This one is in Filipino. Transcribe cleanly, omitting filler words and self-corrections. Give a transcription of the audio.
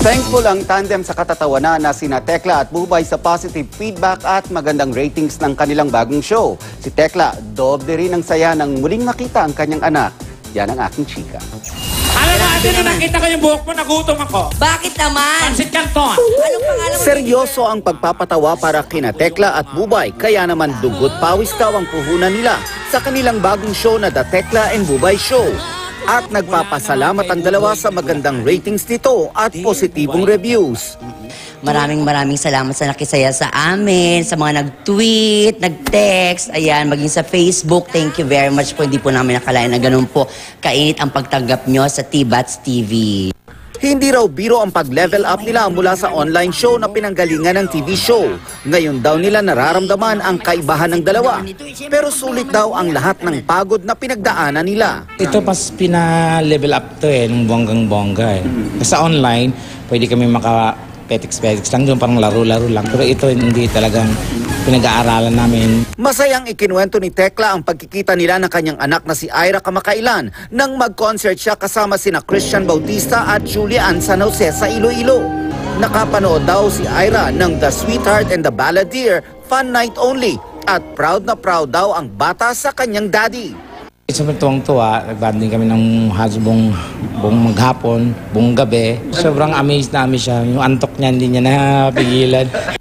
Thankful ang tandem sa katatawanan na sina Tekla at Bubay sa positive feedback at magandang ratings ng kanilang bagong show. Si Tekla, doble rin ang saya nang muling makita ang kanyang anak. Yan ang aking chika. Alam natin nung nakita ko yung buhok mo, nagutom ako. Bakit naman? Pansit Canton. Anong pangalan mo? Seryoso ang pagpapatawa para kina Tekla at Bubay, kaya naman dugot pawis daw ang puhunan nila sa kanilang bagong show na The Tekla and Bubay Show. At nagpapasalamat ang dalawa sa magandang ratings nito at positibong reviews. Maraming salamat sa nakisaya sa amin, sa mga nag-tweet, nag-text, ayan, maging sa Facebook. Thank you very much po. Hindi po namin nakalain na ganun po kainit ang pagtanggap nyo sa T-Bats TV. Hindi raw biro ang pag-level up nila mula sa online show na pinanggalingan ng TV show. Ngayon daw nila nararamdaman ang kaibahan ng dalawa. Pero sulit daw ang lahat ng pagod na pinagdaanan nila. Ito pas pina-level up to ng bonggang-bongga Sa online, pwede kami maka-petiks-petiks lang doon, parang laro-laro lang. Pero ito hindi talagang pinag-aaralan namin. Masayang ikinuwento ni Tekla ang pagkikita nila ng kanyang anak na si Ira kamakailan nang mag-concert siya kasama sina Christian Bautista at Julian San Jose sa Iloilo. Nakapanood daw si Ira ng The Sweetheart and the Balladeer Fun Night Only at proud na proud daw ang bata sa kanyang daddy. Sobrang tuwang-tuwa, nagbanding kami ng buong maghapon, buong gabi. Sobrang amazed na siya, yung antok niya hindi niya napigilan.